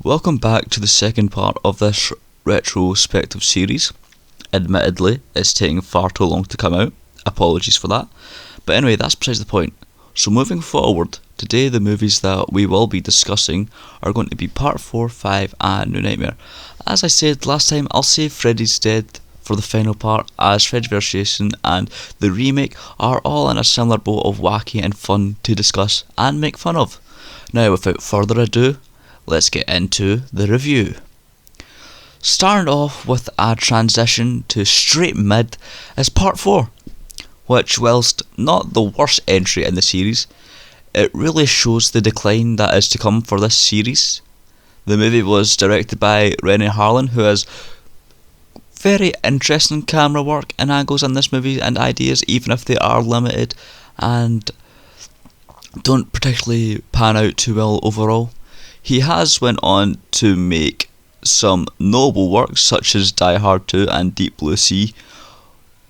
Welcome back to the second part of this retrospective series. Admittedly, it's taking far too long to come out. Apologies for that. But anyway, that's besides the point. So moving forward, today the movies that we will be discussing are going to be Part 4, 5 and New Nightmare. As I said last time, I'll save Freddy's Dead for the final part, as Freddy vs. Jason and the remake are all in a similar boat of wacky and fun to discuss and make fun of. Now without further ado, let's get into the review. Starting off with a transition to straight mid is Part 4, which, whilst not the worst entry in the series, it really shows the decline that is to come for this series. The movie was directed by Rennie Harlin, who has very interesting camera work and angles in this movie and ideas, even if they are limited and don't particularly pan out too well overall. He has went on to make some notable works such as Die Hard 2 and Deep Blue Sea,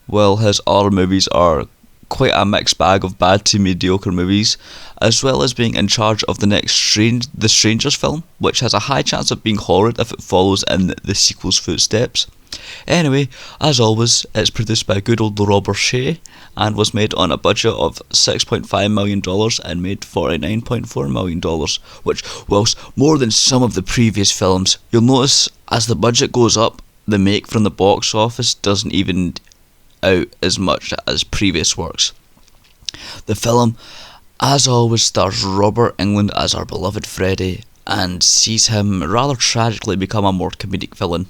while his other movies are quite a mixed bag of bad to mediocre movies, as well as being in charge of the next The Strangers film, which has a high chance of being horrid if it follows in the sequel's footsteps. Anyway, as always, it's produced by good old Robert Shea and was made on a budget of $6.5 million and made $49.4 million, which, whilst more than some of the previous films, you'll notice as the budget goes up, the make from the box office doesn't even out as much as previous works. The film, as always, stars Robert Englund as our beloved Freddy and sees him rather tragically become a more comedic villain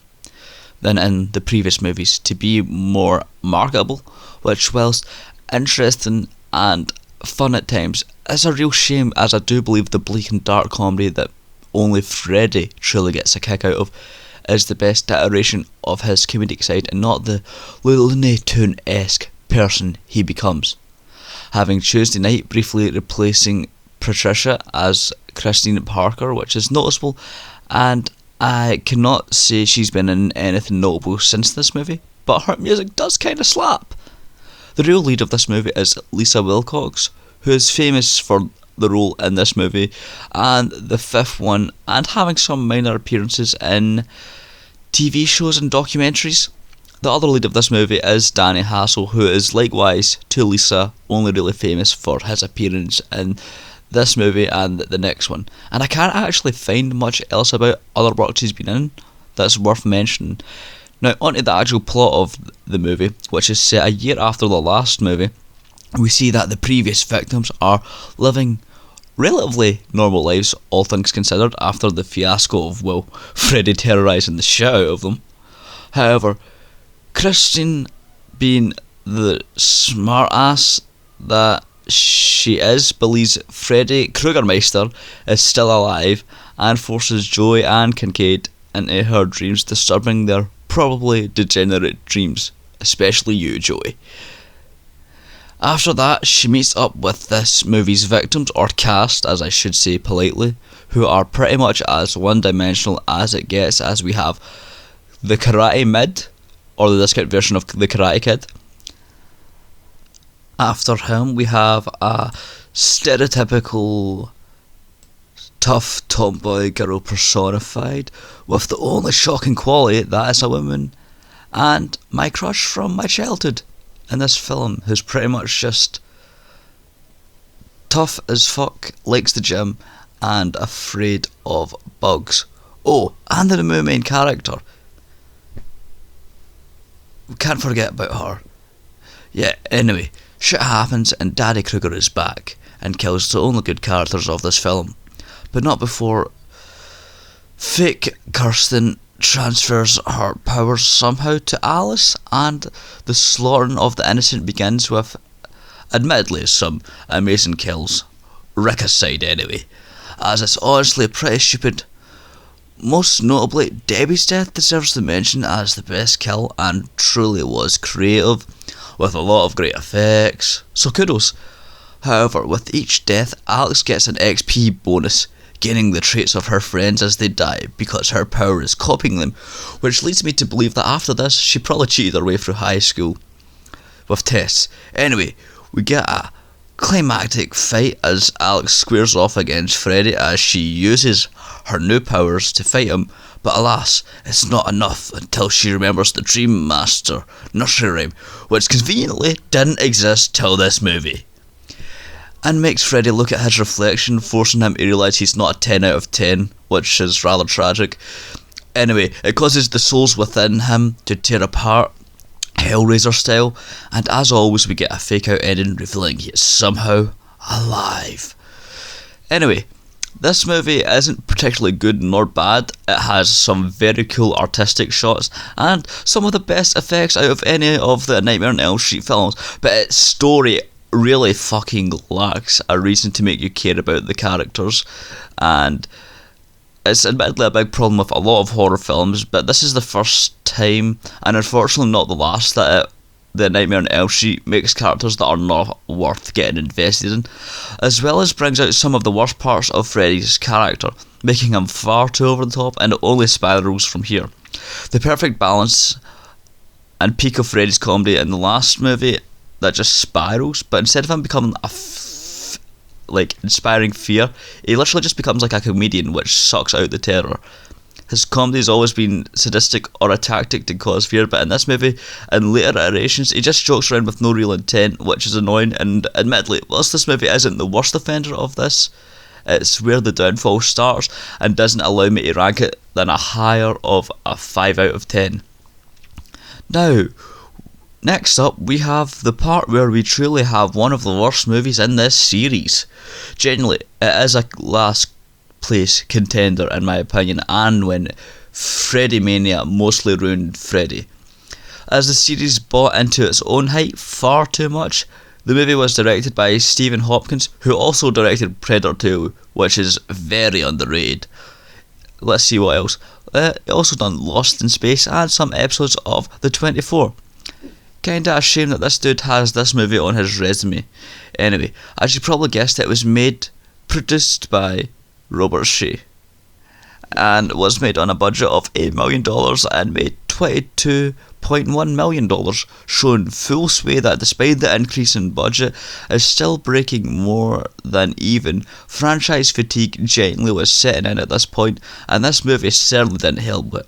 than in the previous movies, to be more marketable, which, whilst interesting and fun at times, is a real shame, as I do believe the bleak and dark comedy that only Freddy truly gets a kick out of is the best iteration of his comedic side and not the Looney Tunes-esque person he becomes. Having Tuesday Night briefly replacing Patricia as Christine Parker, which is noticeable, and I cannot say she's been in anything notable since this movie, but her music does kinda slap. The real lead of this movie is Lisa Wilcox, who is famous for the role in this movie and the fifth one, and having some minor appearances in TV shows and documentaries. The other lead of this movie is Danny Hassel, who is likewise to Lisa only really famous for his appearance in this movie and the next one, and I can't actually find much else about other works he's been in that's worth mentioning. Now onto the actual plot of the movie, which is set a year after the last movie. We see that the previous victims are living relatively normal lives, all things considered, after the fiasco of, well, Freddy terrorising the shit out of them. However, Christine, being the smart ass that she is, believes Freddy Kruegermeister is still alive and forces Joey and Kincaid into her dreams, disturbing their probably degenerate dreams, especially you, Joey. After that, she meets up with this movie's victims, or cast as I should say politely, who are pretty much as one-dimensional as it gets, as we have the Karate Mid, or the discount version of the Karate Kid. After him, we have a stereotypical tough tomboy girl personified, with the only shocking quality that is a woman, and my crush from my childhood in this film, who's pretty much just tough as fuck, likes the gym, and afraid of bugs. Oh, and the new main character. We can't forget about her. Yeah, anyway, shit happens and Daddy Krueger is back and kills the only good characters of this film, but not before fake Kirsten transfers her powers somehow to Alice, and the slaughtering of the innocent begins with, admittedly, some amazing kills. Rick aside anyway, as it's honestly pretty stupid. Most notably, Debbie's death deserves the mention as the best kill and truly was creative, with a lot of great effects, so kudos. However, with each death, Alex gets an XP bonus, gaining the traits of her friends as they die because her power is copying them, which leads me to believe that after this, she probably cheated her way through high school with tests. Anyway, we get a climactic fight as Alex squares off against Freddy as she uses her new powers to fight him, but alas, it's not enough until she remembers the Dream Master nursery rhyme, which conveniently didn't exist till this movie, and makes Freddy look at his reflection, forcing him to realise he's not a 10 out of 10, which is rather tragic. Anyway, it causes the souls within him to tear apart, Hellraiser style, and as always we get a fake out ending revealing he is somehow alive. Anyway, this movie isn't particularly good nor bad. It has some very cool artistic shots and some of the best effects out of any of the Nightmare on Elm Street films, but its story really fucking lacks a reason to make you care about the characters, and it's admittedly a big problem with a lot of horror films, but this is the first time, and unfortunately not the last, that the Nightmare on Elm Street makes characters that are not worth getting invested in, as well as brings out some of the worst parts of Freddy's character, making him far too over the top, and it only spirals from here. The perfect balance and peak of Freddy's comedy in the last movie that just spirals, but instead of him becoming a inspiring fear, he literally just becomes like a comedian, which sucks out the terror. His comedy's always been sadistic or a tactic to cause fear, but in this movie and later iterations he just jokes around with no real intent, which is annoying, and admittedly, whilst this movie isn't the worst offender of this, it's where the downfall starts and doesn't allow me to rank it than a higher of a 5 out of 10. Now, next up, we have the part where we truly have one of the worst movies in this series. Genuinely, it is a last place contender in my opinion, and when Freddy Mania mostly ruined Freddy. As the series bought into its own hype far too much, the movie was directed by Stephen Hopkins, who also directed Predator 2, which is very underrated. Let's see what else. He also done Lost in Space and some episodes of The 24. Kinda a shame that this dude has this movie on his resume. Anyway, as you probably guessed, it was produced by Robert Shea, and was made on a budget of $8 million and made $22.1 million, showing full sway that despite the increase in budget, is still breaking more than even. Franchise fatigue genuinely was setting in at this point, and this movie certainly didn't help it.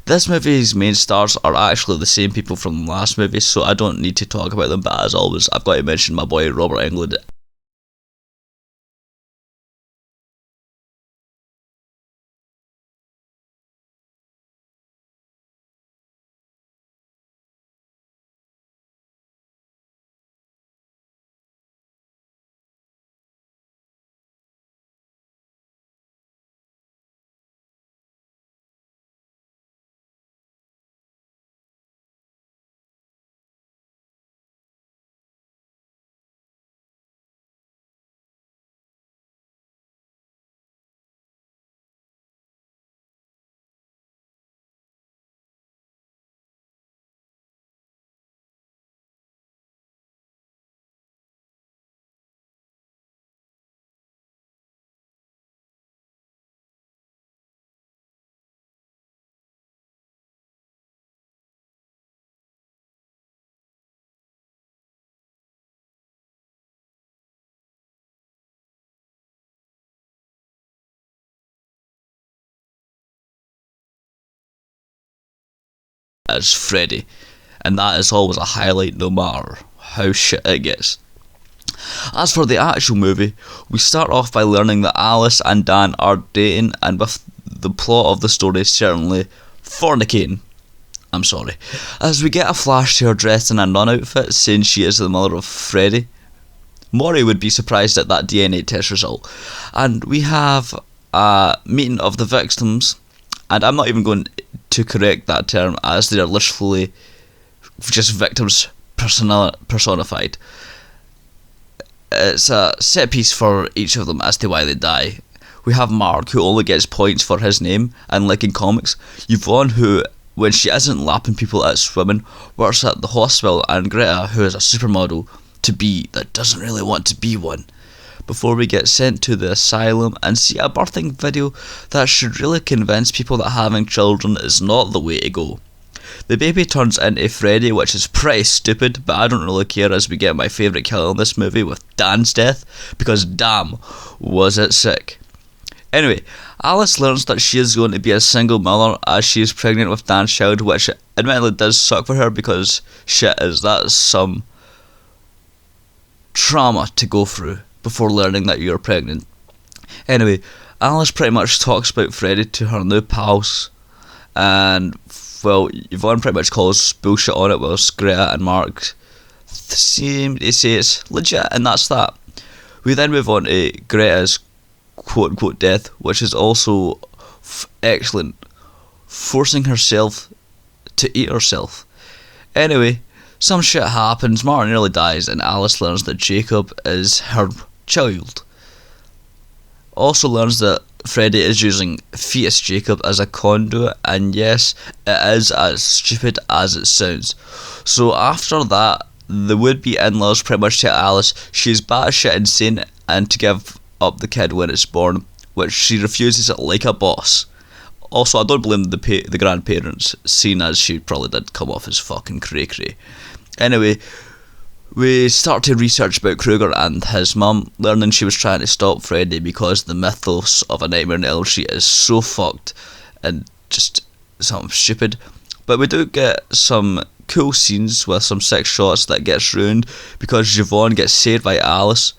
This movie's main stars are actually the same people from the last movie, so I don't need to talk about them, but as always, I've got to mention my boy Robert Englund. As Freddy, and that is always a highlight no matter how shit it gets. As for the actual movie, we start off by learning that Alice and Dan are dating, and with the plot of the story certainly fornicating. I'm sorry. As we get a flash to her dressed in a nun outfit saying she is the mother of Freddy. Maury would be surprised at that DNA test result. And we have a meeting of the victims, and I'm not even going to correct that term, as they are literally just victims personified. It's a set piece for each of them as to why they die. We have Mark, who only gets points for his name, and like in comics, Yvonne, who, when she isn't lapping people at swimming, works at the hospital, and Greta, who is a supermodel to be that doesn't really want to be one, before we get sent to the asylum and see a birthing video that should really convince people that having children is not the way to go. The baby turns into Freddy, which is pretty stupid, but I don't really care as we get my favourite kill in this movie with Dan's death, because damn, was it sick. Anyway, Alice learns that she is going to be a single mother as she is pregnant with Dan's child, which admittedly does suck for her because shit, is that some trauma to go through before learning that you're pregnant. Anyway, Alice pretty much talks about Freddy to her new pals, and well, Yvonne pretty much calls bullshit on it, whilst Greta and Mark seem to say it's legit, and that's that. We then move on to Greta's quote unquote death, which is also excellent, forcing herself to eat herself. Anyway, some shit happens, Martin nearly dies, and Alice learns that Jacob is her child. Also learns that Freddy is using fetus Jacob as a conduit, and yes, it is as stupid as it sounds. So after that, the would-be in-laws pretty much tell Alice she's batshit insane and to give up the kid when it's born, which she refuses like a boss. Also, I don't blame the grandparents, seeing as she probably did come off as fucking cray-cray. Anyway, we start to research about Krueger and his mum, learning she was trying to stop Freddy because the mythos of A Nightmare on Elm Street is so fucked and just something stupid. But we do get some cool scenes with some sick shots that gets ruined because Yvonne gets saved by Alice,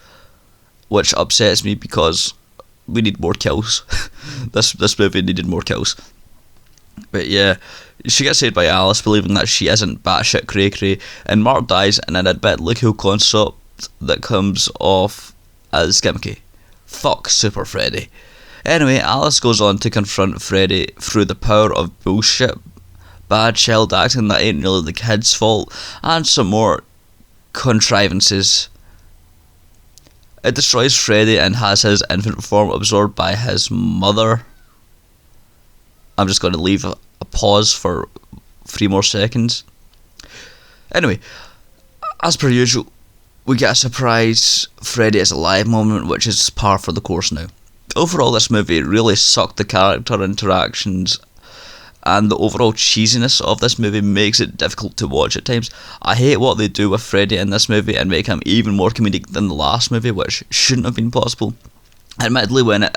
which upsets me because we need more kills. This movie needed more kills. But yeah, she gets saved by Alice, believing that she isn't batshit cray-cray, and Mark dies in an admittedly cool concept that comes off as gimmicky. Fuck Super Freddy. Anyway, Alice goes on to confront Freddy through the power of bullshit, bad child acting that ain't really the kid's fault, and some more contrivances. It destroys Freddy and has his infant form absorbed by his mother. I'm just going to leave a pause for 3 more seconds. Anyway, as per usual, we get a surprise Freddy is alive moment, which is par for the course now. Overall, this movie really sucked. The character interactions and the overall cheesiness of this movie makes it difficult to watch at times. I hate what they do with Freddy in this movie and make him even more comedic than the last movie, which shouldn't have been possible. Admittedly, when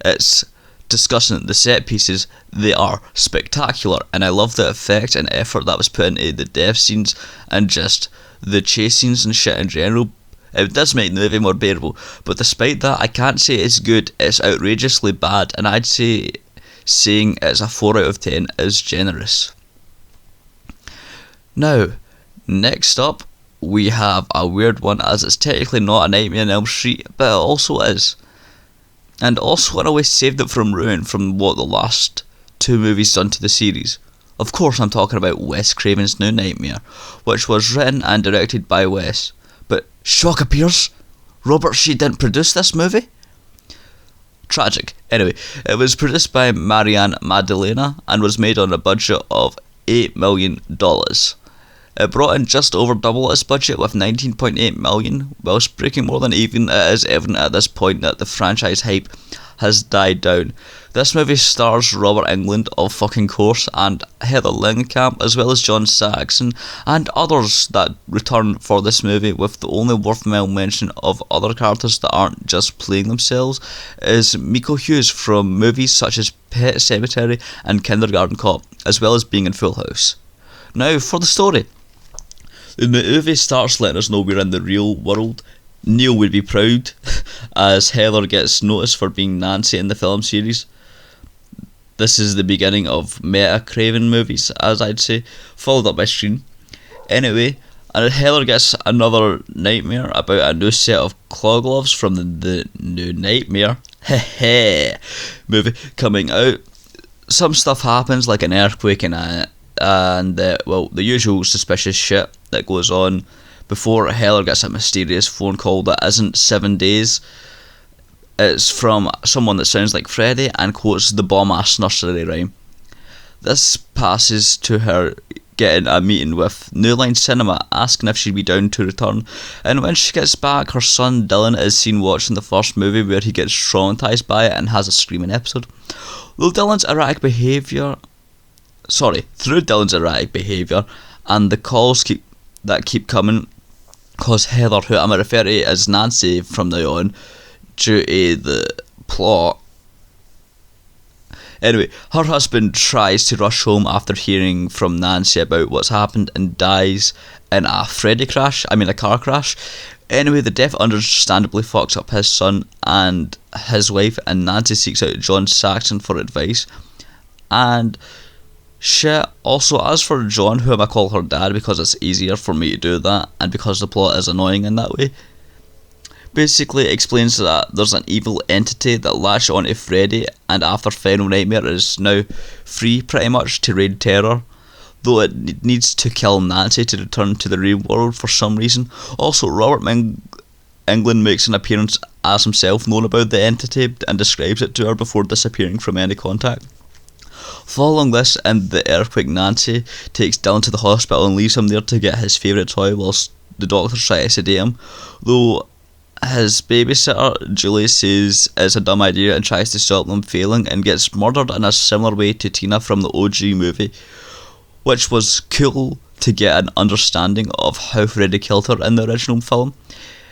it's discussing the set pieces, they are spectacular, and I love the effect and effort that was put into the death scenes and just the chase scenes and shit in general. It does make the movie more bearable, but despite that, I can't say it's good, it's outrageously bad, and I'd say saying it's a 4 out of 10 is generous. Now, next up, we have a weird one, as it's technically not A Nightmare on Elm Street, but it also is. And also in a way saved it from ruin from what the last 2 movies done to the series. Of course I'm talking about Wes Craven's New Nightmare, which was written and directed by Wes. But shock appears, Robert Shea didn't produce this movie? Tragic. Anyway, it was produced by Marianne Maddalena and was made on a budget of $8 million. It brought in just over double its budget with $19.8 million, whilst breaking more than even. It is evident at this point that the franchise hype has died down. This movie stars Robert Englund, of fucking course, and Heather Langenkamp, as well as John Saxon, and others that return for this movie, with the only worthwhile mention of other characters that aren't just playing themselves is Miko Hughes from movies such as Pet Sematary and Kindergarten Cop, as well as being in Full House. Now, for the story. The movie starts letting us know we're in the real world. Neil would be proud, as Heather gets noticed for being Nancy in the film series. This is the beginning of meta Craven movies, as I'd say, followed up by Scream. Anyway, and Heather gets another nightmare about a new set of claw gloves from the New Nightmare movie coming out. Some stuff happens, like an earthquake and the usual suspicious shit that goes on before Heather gets a mysterious phone call that isn't 7 days. It's from someone that sounds like Freddy and quotes the bomb-ass nursery rhyme. This passes to her getting a meeting with New Line Cinema, asking if she'd be down to return, and when she gets back, her son Dylan is seen watching the first movie where he gets traumatised by it and has a screaming episode. Though Dylan's erratic behaviour through Dylan's erratic behaviour and the calls that keep coming, cause Heather, who I'm going to refer to as Nancy from now on, due to the plot. Anyway, her husband tries to rush home after hearing from Nancy about what's happened and dies in a car crash. Anyway, the death understandably fucks up his son and his wife, and Nancy seeks out John Saxon for advice. And shit, also, as for John, whom I call her dad because it's easier for me to do that and because the plot is annoying in that way, basically explains that there's an evil entity that latched onto Freddy and after Final Nightmare is now free pretty much to raid terror, though it needs to kill Nancy to return to the real world for some reason. Also, Robert Englund makes an appearance as himself known about the entity and describes it to her before disappearing from any contact. Following this and the earthquake, Nancy takes Dylan to the hospital and leaves him there to get his favourite toy whilst the doctors try to sedate him, though his babysitter Julie says it's a dumb idea and tries to stop them failing and gets murdered in a similar way to Tina from the OG movie, which was cool to get an understanding of how Freddy killed her in the original film.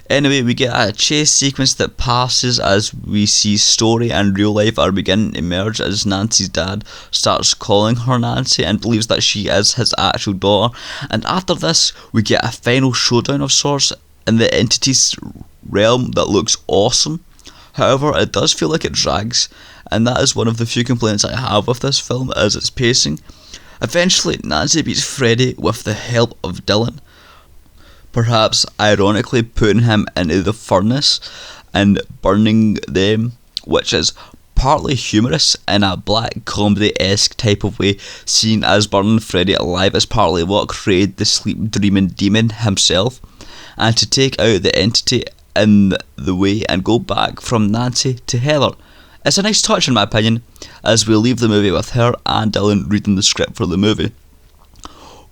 Anyway, we get a chase sequence that passes as we see story and real life are beginning to merge as Nancy's dad starts calling her Nancy and believes that she is his actual daughter, and after this we get a final showdown of sorts in the entity's realm that looks awesome. However, it does feel like it drags, and that is one of the few complaints I have with this film, is its pacing. Eventually, Nancy beats Freddy with the help of Dylan, perhaps ironically putting him into the furnace and burning them, which is partly humorous in a black comedy-esque type of way, seen as burning Freddy alive is partly what created the sleep dreaming demon himself, and to take out the entity in the way and go back from Nancy to Heather. It's a nice touch in my opinion, as we leave the movie with her and Dylan reading the script for the movie.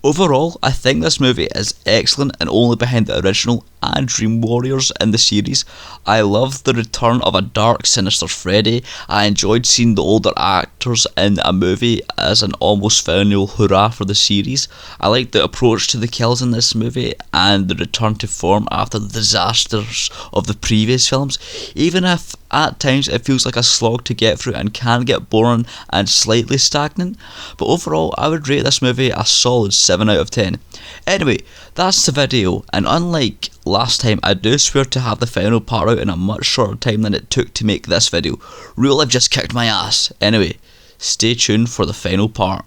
Overall, I think this movie is excellent and only behind the original and Dream Warriors in the series. I love the return of a dark, sinister Freddy. I enjoyed seeing the older actors in a movie as an almost final hurrah for the series. I like the approach to the kills in this movie and the return to form after the disasters of the previous films, even if at times it feels like a slog to get through and can get boring and slightly stagnant. But overall, I would rate this movie a solid 7 out of 10. Anyway, that's the video, and unlike last time, I do swear to have the final part out in a much shorter time than it took to make this video. Real life just kicked my ass. Anyway, stay tuned for the final part.